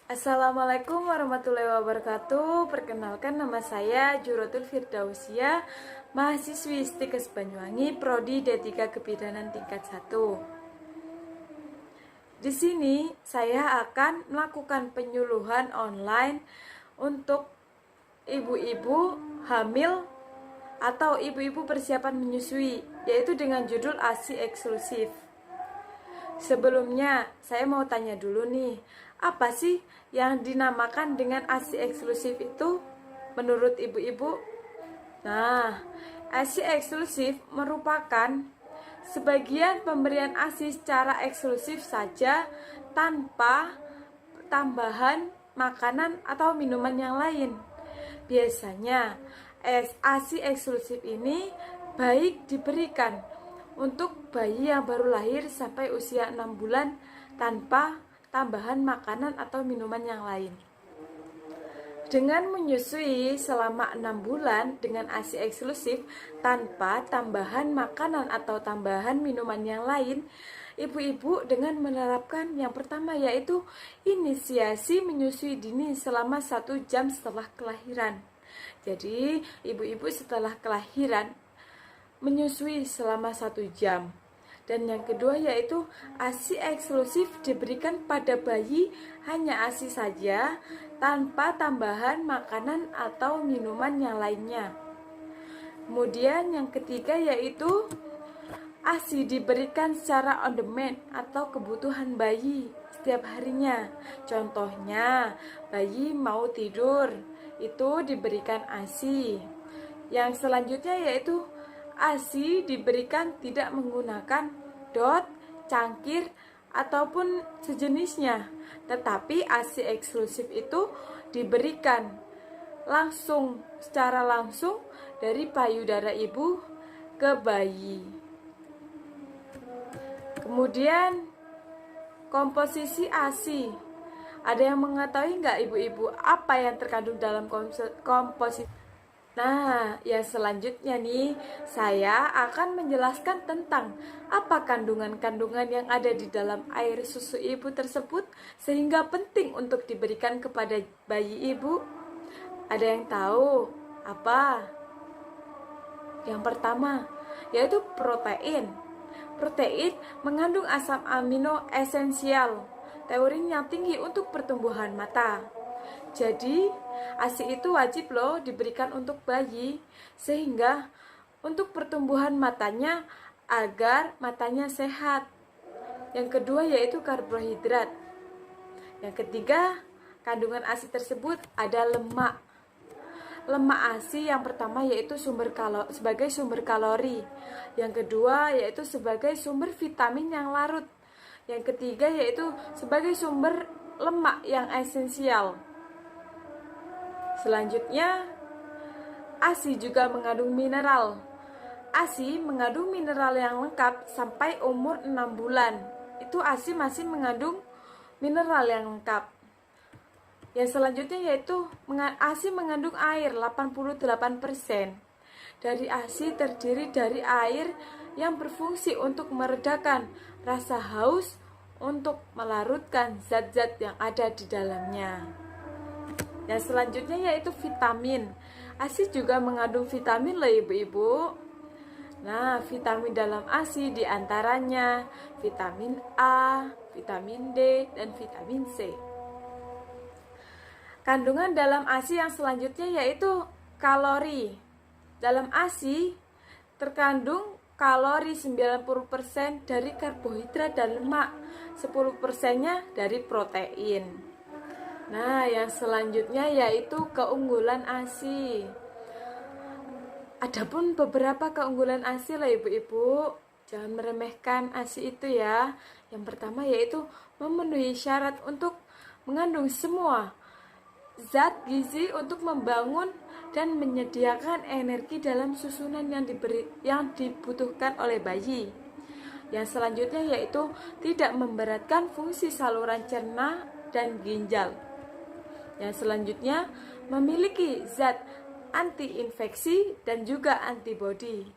Assalamualaikum warahmatullahi wabarakatuh. Perkenalkan, nama saya Juratul Firdausia, mahasiswi Stikes Banyuwangi, Prodi D3 Kebidanan tingkat 1. Di sini saya akan melakukan penyuluhan online untuk ibu-ibu hamil atau ibu-ibu persiapan menyusui, yaitu dengan judul ASI eksklusif. Sebelumnya, saya mau tanya dulu nih, apa sih yang dinamakan dengan ASI eksklusif itu menurut ibu-ibu? Nah, ASI eksklusif merupakan sebagian pemberian ASI secara eksklusif saja tanpa tambahan makanan atau minuman yang lain. Biasanya, ASI eksklusif ini baik diberikan untuk bayi yang baru lahir sampai usia 6 bulan tanpa tambahan makanan atau minuman yang lain. Dengan menyusui selama 6 bulan dengan ASI eksklusif tanpa tambahan makanan atau tambahan minuman yang lain, ibu-ibu dengan menerapkan yang pertama yaitu inisiasi menyusui dini selama 1 jam setelah kelahiran. Jadi ibu-ibu setelah kelahiran menyusui selama 1 jam. Dan yang kedua yaitu ASI eksklusif diberikan pada bayi hanya ASI saja tanpa tambahan makanan atau minuman yang lainnya. Kemudian yang ketiga yaitu ASI diberikan secara on demand atau kebutuhan bayi setiap harinya. Contohnya bayi mau tidur, itu diberikan ASI. Yang selanjutnya yaitu ASI diberikan tidak menggunakan dot, cangkir, ataupun sejenisnya. Tetapi ASI eksklusif itu diberikan secara langsung dari payudara ibu ke bayi. Kemudian komposisi ASI. Ada yang mengetahui nggak ibu-ibu apa yang terkandung dalam komposisi? Nah, yang selanjutnya nih, saya akan menjelaskan tentang apa kandungan-kandungan yang ada di dalam air susu ibu tersebut sehingga penting untuk diberikan kepada bayi ibu. Ada yang tahu apa? Yang pertama, yaitu protein. Protein mengandung asam amino esensial, taurin yang tinggi untuk pertumbuhan mata. Jadi, ASI itu wajib loh diberikan untuk bayi, sehingga untuk pertumbuhan matanya agar matanya sehat. Yang kedua yaitu karbohidrat. Yang ketiga, kandungan ASI tersebut ada lemak. Lemak ASI yang pertama yaitu sebagai sumber kalori. Yang kedua yaitu sebagai sumber vitamin yang larut. Yang ketiga yaitu sebagai sumber lemak yang esensial. Selanjutnya, ASI juga mengandung mineral. ASI mengandung mineral yang lengkap sampai umur 6 bulan. Itu ASI masih mengandung mineral yang lengkap. Yang selanjutnya yaitu ASI mengandung air 88%. Dari ASI terdiri dari air yang berfungsi untuk meredakan rasa haus, untuk melarutkan zat-zat yang ada di dalamnya. Yang selanjutnya yaitu vitamin. ASI juga mengandung vitamin loh ibu-ibu. Nah, vitamin dalam ASI diantaranya vitamin A, vitamin D, dan vitamin C. Kandungan dalam ASI yang selanjutnya yaitu kalori. Dalam ASI terkandung kalori 90% dari karbohidrat dan lemak, 10%-nya dari protein. Nah, yang selanjutnya yaitu keunggulan ASI. Adapun beberapa keunggulan ASI lah ibu-ibu, jangan meremehkan ASI itu ya. Yang pertama yaitu memenuhi syarat untuk mengandung semua zat gizi untuk membangun dan menyediakan energi dalam susunan yang dibutuhkan oleh bayi. Yang selanjutnya yaitu tidak memberatkan fungsi saluran cerna dan ginjal. Yang selanjutnya memiliki zat anti-infeksi dan juga antibodi,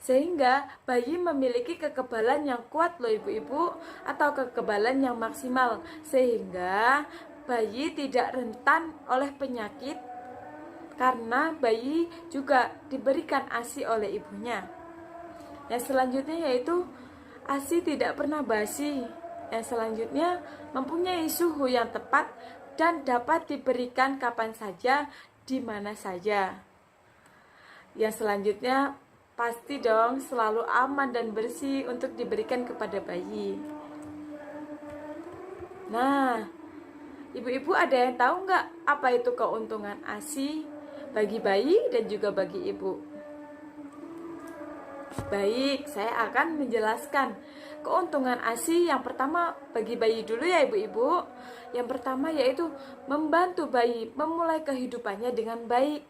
sehingga bayi memiliki kekebalan yang kuat loh ibu-ibu, atau kekebalan yang maksimal, sehingga bayi tidak rentan oleh penyakit karena bayi juga diberikan ASI oleh ibunya. Yang selanjutnya yaitu ASI tidak pernah basi. Yang selanjutnya mempunyai suhu yang tepat dan dapat diberikan kapan saja, di mana saja. Yang selanjutnya pasti dong selalu aman dan bersih untuk diberikan kepada bayi. Nah, ibu-ibu ada yang tahu nggak apa itu keuntungan ASI bagi bayi dan juga bagi ibu? Baik, saya akan menjelaskan keuntungan ASI. Yang pertama bagi bayi dulu ya ibu-ibu. Yang pertama yaitu membantu bayi memulai kehidupannya dengan baik.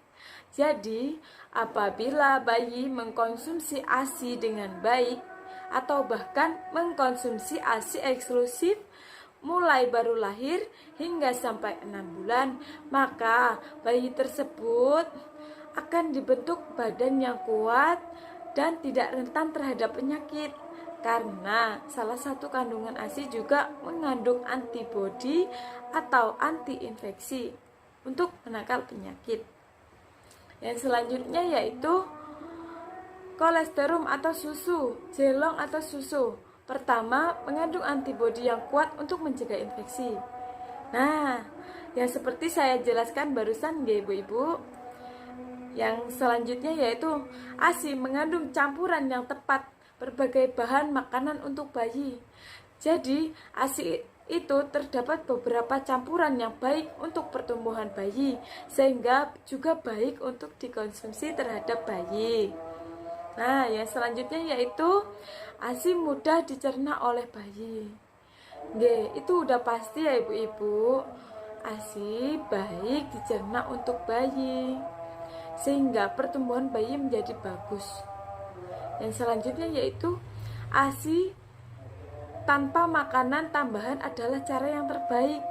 Jadi, apabila bayi mengkonsumsi ASI dengan baik atau bahkan mengkonsumsi ASI eksklusif mulai baru lahir hingga sampai 6 bulan, maka bayi tersebut akan dibentuk badan yang kuat dan tidak rentan terhadap penyakit. Karena salah satu kandungan ASI juga mengandung antibodi atau anti-infeksi untuk menangkal penyakit. Yang selanjutnya yaitu kolesterum atau susu, jelong atau susu. Pertama, mengandung antibodi yang kuat untuk mencegah infeksi. Nah, yang seperti saya jelaskan barusan ya ibu-ibu. Yang selanjutnya yaitu ASI mengandung campuran yang tepat berbagai bahan makanan untuk bayi. Jadi, ASI itu terdapat beberapa campuran yang baik untuk pertumbuhan bayi, sehingga juga baik untuk dikonsumsi terhadap bayi. Nah, yang selanjutnya yaitu ASI mudah dicerna oleh bayi. Itu udah pasti ya ibu-ibu. ASI baik dicerna untuk bayi, sehingga pertumbuhan bayi menjadi bagus. Yang selanjutnya yaitu ASI tanpa makanan tambahan adalah cara yang terbaik.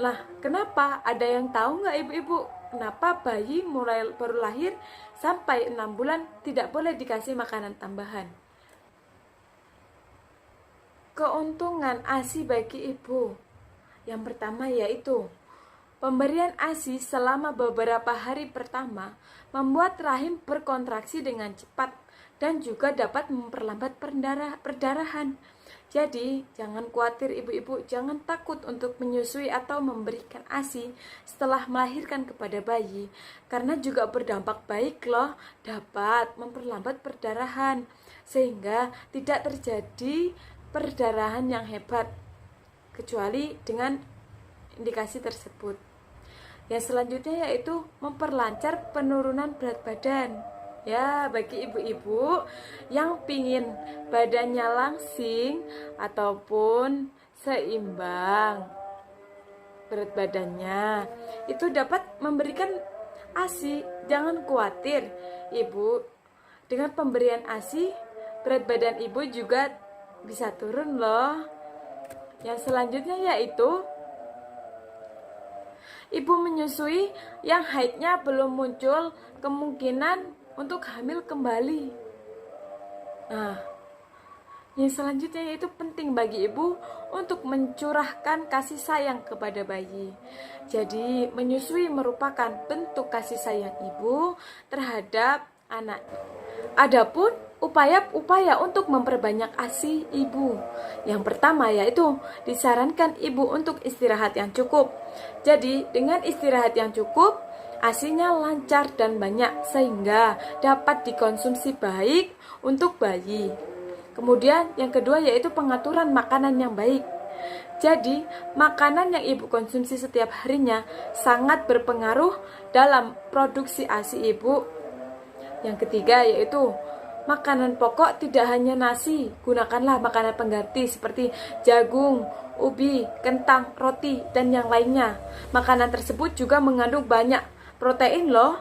Lah, kenapa? Ada yang tahu nggak ibu-ibu? Kenapa bayi mulai baru lahir sampai 6 bulan tidak boleh dikasih makanan tambahan? Keuntungan ASI bagi ibu. Yang pertama yaitu pemberian ASI selama beberapa hari pertama membuat rahim berkontraksi dengan cepat dan juga dapat memperlambat perdarahan. Jadi, jangan khawatir ibu-ibu, jangan takut untuk menyusui atau memberikan ASI setelah melahirkan kepada bayi, karena juga berdampak baik loh, dapat memperlambat perdarahan sehingga tidak terjadi perdarahan yang hebat kecuali dengan indikasi tersebut. Yang selanjutnya yaitu memperlancar penurunan berat badan. Ya, bagi ibu-ibu yang pingin badannya langsing ataupun seimbang berat badannya, itu dapat memberikan ASI. Jangan khawatir ibu, dengan pemberian ASI berat badan ibu juga bisa turun loh. Yang selanjutnya yaitu ibu menyusui yang haidnya belum muncul, kemungkinan untuk hamil kembali. Nah, yang selanjutnya yaitu penting bagi ibu untuk mencurahkan kasih sayang kepada bayi. Jadi, menyusui merupakan bentuk kasih sayang ibu terhadap anak. Adapun upaya-upaya untuk memperbanyak ASI ibu. Yang pertama yaitu disarankan ibu untuk istirahat yang cukup. Jadi, dengan istirahat yang cukup, ASInya lancar dan banyak sehingga dapat dikonsumsi baik untuk bayi. Kemudian yang kedua yaitu pengaturan makanan yang baik. Jadi, makanan yang ibu konsumsi setiap harinya sangat berpengaruh dalam produksi ASI ibu. Yang ketiga yaitu makanan pokok, tidak hanya nasi, gunakanlah makanan pengganti seperti jagung, ubi, kentang, roti, dan yang lainnya. Makanan tersebut juga mengandung banyak protein loh,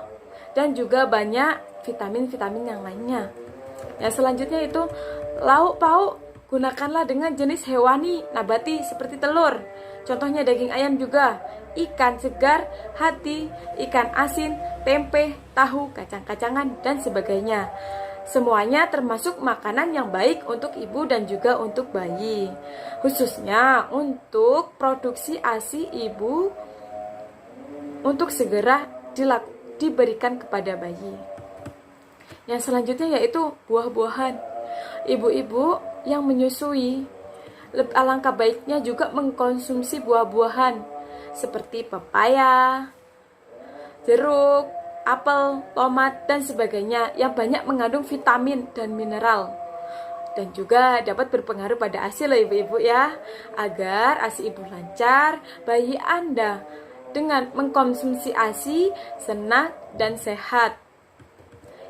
dan juga banyak vitamin-vitamin yang lainnya. Yang selanjutnya itu lauk pauk, gunakanlah dengan jenis hewani, nabati seperti telur. Contohnya daging ayam juga, ikan segar, hati, ikan asin, tempe, tahu, kacang-kacangan, dan sebagainya. Semuanya termasuk makanan yang baik untuk ibu dan juga untuk bayi. Khususnya untuk produksi ASI ibu untuk segera diberikan kepada bayi. Yang selanjutnya yaitu buah-buahan. Ibu-ibu yang menyusui, alangkah baiknya juga mengkonsumsi buah-buahan seperti pepaya, jeruk, apel, tomat, dan sebagainya yang banyak mengandung vitamin dan mineral. Dan juga dapat berpengaruh pada ASI loh ibu-ibu ya. Agar ASI ibu lancar, bayi Anda dengan mengkonsumsi ASI senang dan sehat.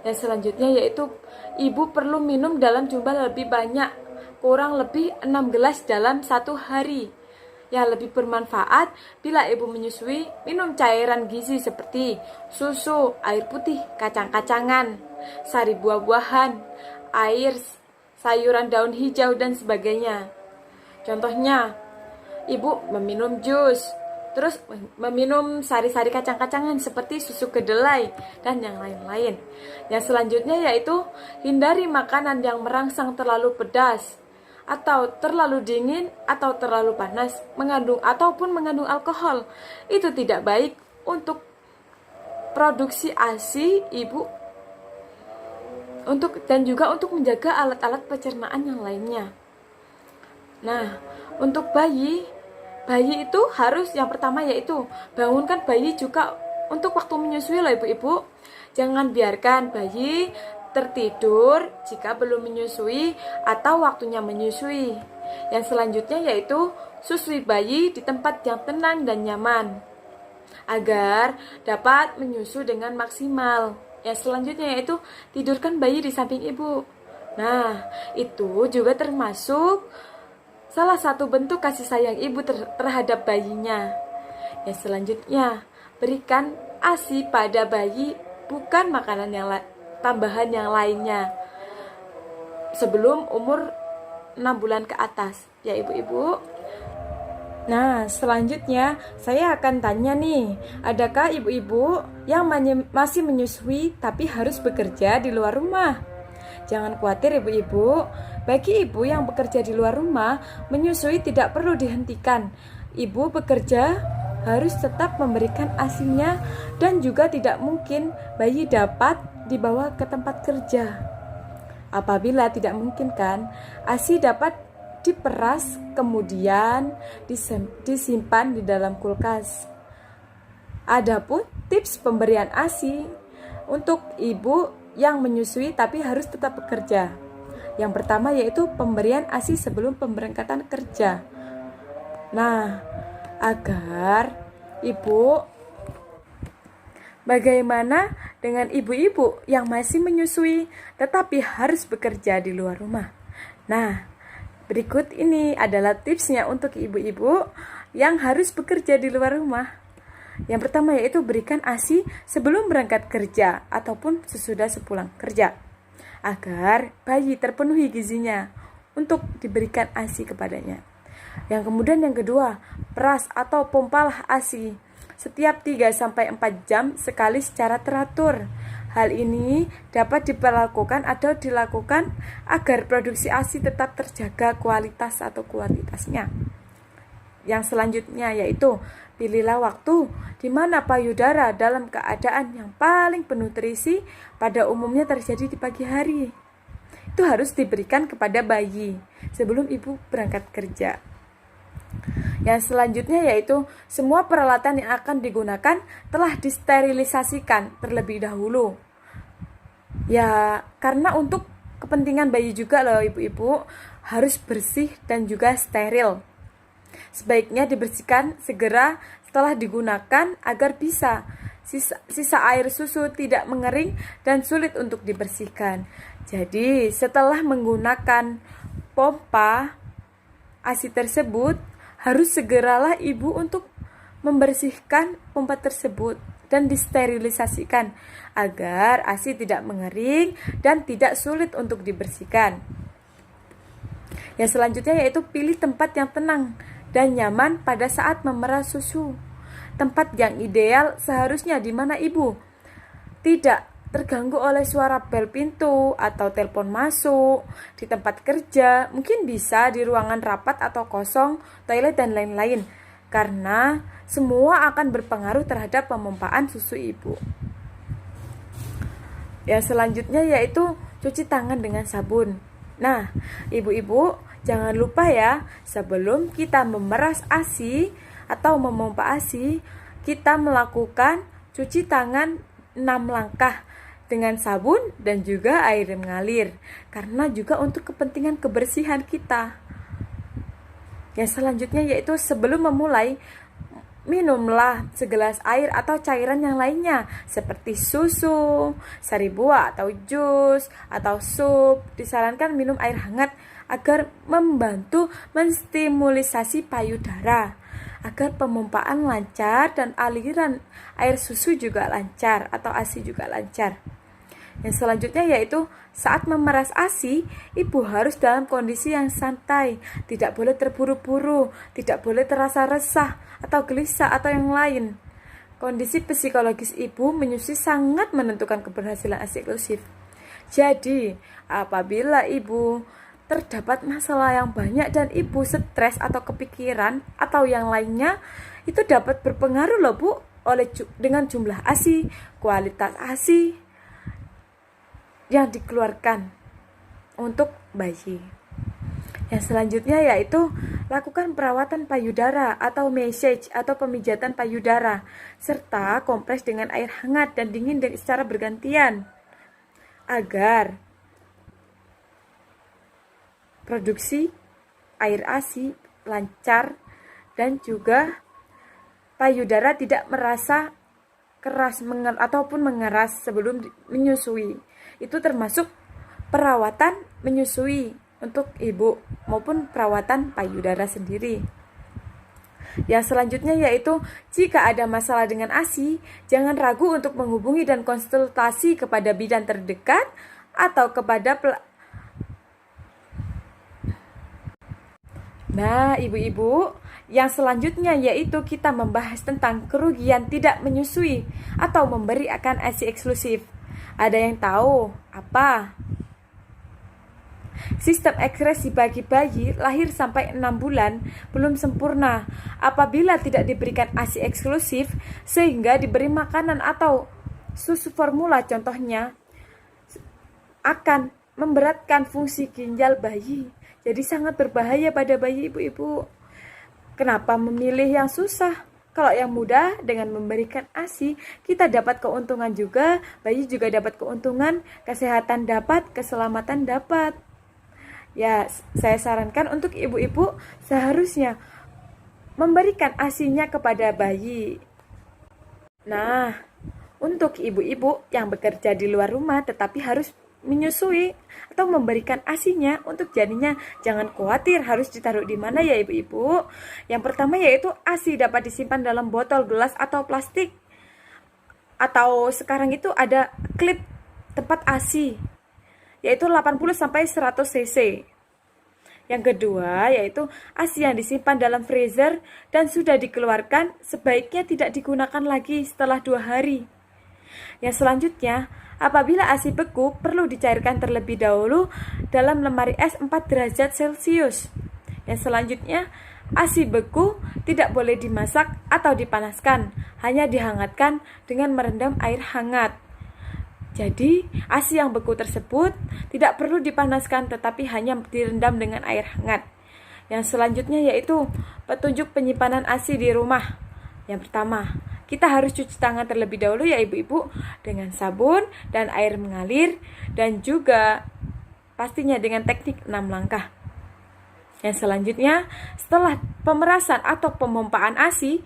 Yang selanjutnya yaitu ibu perlu minum dalam jumlah lebih banyak, kurang lebih 6 gelas dalam satu hari. Yang lebih bermanfaat bila ibu menyusui, minum cairan gizi seperti susu, air putih, kacang-kacangan, sari buah-buahan, air, sayuran daun hijau, dan sebagainya. Contohnya, ibu meminum jus, terus meminum sari-sari kacang-kacangan seperti susu kedelai, dan yang lain-lain. Yang selanjutnya yaitu hindari makanan yang merangsang terlalu pedas, atau terlalu dingin, atau terlalu panas, mengandung alkohol. Itu tidak baik untuk produksi ASI ibu dan juga untuk menjaga alat-alat pencernaan yang lainnya. Nah, untuk bayi itu harus yang pertama yaitu bangunkan bayi juga untuk waktu menyusui loh ibu-ibu. Jangan biarkan bayi tertidur jika belum menyusui atau waktunya menyusui. Yang selanjutnya yaitu susui bayi di tempat yang tenang dan nyaman agar dapat menyusu dengan maksimal. Yang selanjutnya yaitu tidurkan bayi di samping ibu. Nah, itu juga termasuk salah satu bentuk kasih sayang ibu terhadap bayinya. Yang selanjutnya, berikan ASI pada bayi, bukan makanan tambahan yang lainnya sebelum umur 6 bulan ke atas ya ibu-ibu. Nah, selanjutnya saya akan tanya nih, adakah ibu-ibu yang masih menyusui tapi harus bekerja di luar rumah? Jangan khawatir ibu-ibu, bagi ibu yang bekerja di luar rumah, menyusui tidak perlu dihentikan. Ibu bekerja harus tetap memberikan ASI-nya dan juga tidak mungkin bayi dapat dibawa ke tempat kerja. Apabila tidak mungkin kan, ASI dapat diperas kemudian disimpan di dalam kulkas. Adapun tips pemberian ASI untuk ibu yang menyusui tapi harus tetap bekerja. Yang pertama yaitu pemberian ASI sebelum pemberangkatan kerja. Nah, agar ibu, bagaimana dengan ibu-ibu yang masih menyusui tetapi harus bekerja di luar rumah? Nah, berikut ini adalah tipsnya untuk ibu-ibu yang harus bekerja di luar rumah. Yang pertama yaitu berikan ASI sebelum berangkat kerja ataupun sesudah sepulang kerja, agar bayi terpenuhi gizinya untuk diberikan ASI kepadanya. Yang kemudian yang kedua, peras atau pompalah ASI setiap 3-4 jam sekali secara teratur. Hal ini dapat dilakukan agar produksi ASI tetap terjaga kualitas atau kuantitasnya. Yang selanjutnya yaitu pilihlah waktu di mana payudara dalam keadaan yang paling bernutrisi, pada umumnya terjadi di pagi hari. Itu harus diberikan kepada bayi sebelum ibu berangkat kerja. Yang selanjutnya yaitu semua peralatan yang akan digunakan telah disterilisasikan terlebih dahulu. Ya, karena untuk kepentingan bayi juga loh ibu-ibu, harus bersih dan juga steril. Sebaiknya dibersihkan segera setelah digunakan agar bisa sisa air susu tidak mengering dan sulit untuk dibersihkan. Jadi, setelah menggunakan pompa ASI tersebut, harus segeralah ibu untuk membersihkan pompa tersebut dan disterilisasikan agar ASI tidak mengering dan tidak sulit untuk dibersihkan. Yang selanjutnya yaitu pilih tempat yang tenang dan nyaman pada saat memerah susu. Tempat yang ideal seharusnya di mana ibu tidak terganggu oleh suara bel pintu atau telepon masuk di tempat kerja, mungkin bisa di ruangan rapat atau kosong, toilet dan lain-lain. Karena semua akan berpengaruh terhadap pemompaan susu ibu. Yang selanjutnya yaitu cuci tangan dengan sabun. Nah, ibu-ibu jangan lupa ya, sebelum kita memeras ASI atau memompa ASI, kita melakukan cuci tangan 6 langkah dengan sabun dan juga air mengalir, karena juga untuk kepentingan kebersihan kita. Yang selanjutnya yaitu sebelum memulai, minumlah segelas air atau cairan yang lainnya seperti susu, sari buah atau jus atau sup. Disarankan minum air hangat agar membantu menstimulisasi payudara, agar pemompaan lancar dan aliran air susu juga lancar atau ASI juga lancar. Yang selanjutnya yaitu saat memeras ASI, ibu harus dalam kondisi yang santai, tidak boleh terburu-buru, tidak boleh terasa resah atau gelisah atau yang lain. Kondisi psikologis ibu menyusui sangat menentukan keberhasilan ASI eksklusif. Jadi, apabila ibu terdapat masalah yang banyak dan ibu stres atau kepikiran atau yang lainnya, itu dapat berpengaruh loh Bu dengan jumlah ASI, kualitas ASI yang dikeluarkan untuk bayi. Yang selanjutnya yaitu lakukan perawatan payudara atau massage atau pemijatan payudara serta kompres dengan air hangat dan dingin secara bergantian agar produksi air ASI lancar dan juga payudara tidak merasa keras ataupun mengeras sebelum menyusui. Itu termasuk perawatan menyusui untuk ibu maupun perawatan payudara sendiri. Yang selanjutnya yaitu jika ada masalah dengan ASI, jangan ragu untuk menghubungi dan konsultasi kepada bidan terdekat atau kepada Nah, ibu-ibu, yang selanjutnya yaitu kita membahas tentang kerugian tidak menyusui atau memberi akan ASI eksklusif. Ada yang tahu apa? Sistem ekskresi bagi bayi lahir sampai 6 bulan belum sempurna apabila tidak diberikan ASI eksklusif, sehingga diberi makanan atau susu formula contohnya akan memberatkan fungsi ginjal bayi. Jadi sangat berbahaya pada bayi ibu-ibu. Kenapa memilih yang susah? Kalau yang mudah dengan memberikan ASI, kita dapat keuntungan juga, bayi juga dapat keuntungan, kesehatan dapat, keselamatan dapat. Ya, saya sarankan untuk ibu-ibu seharusnya memberikan ASI-nya kepada bayi. Nah, untuk ibu-ibu yang bekerja di luar rumah tetapi harus menyusui atau memberikan ASI-nya untuk janinnya, jangan khawatir harus ditaruh di mana ya ibu-ibu. Yang pertama yaitu ASI dapat disimpan dalam botol, gelas atau plastik, atau sekarang itu ada klip tempat ASI yaitu 80-100 cc. Yang kedua yaitu ASI yang disimpan dalam freezer dan sudah dikeluarkan, sebaiknya tidak digunakan lagi setelah 2 hari. Yang selanjutnya, apabila ASI beku, perlu dicairkan terlebih dahulu dalam lemari es 4 derajat Celcius. Yang selanjutnya, ASI beku tidak boleh dimasak atau dipanaskan, hanya dihangatkan dengan merendam air hangat. Jadi, ASI yang beku tersebut tidak perlu dipanaskan tetapi hanya direndam dengan air hangat. Yang selanjutnya yaitu petunjuk penyimpanan ASI di rumah. Yang pertama, kita harus cuci tangan terlebih dahulu ya ibu-ibu dengan sabun dan air mengalir, dan juga pastinya dengan teknik 6 langkah. Yang selanjutnya, setelah pemerasan atau pemompaan ASI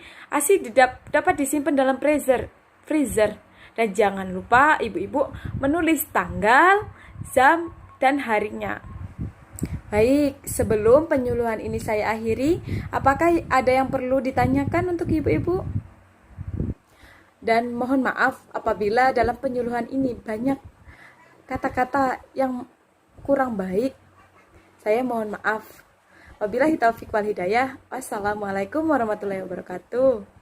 dapat disimpan dalam freezer. Dan jangan lupa ibu-ibu menulis tanggal, jam, dan harinya. Baik, sebelum penyuluhan ini saya akhiri, apakah ada yang perlu ditanyakan untuk ibu-ibu? Dan mohon maaf apabila dalam penyuluhan ini banyak kata-kata yang kurang baik. Saya mohon maaf. Wabillahi taufiq wal hidayah. Wassalamualaikum warahmatullahi wabarakatuh.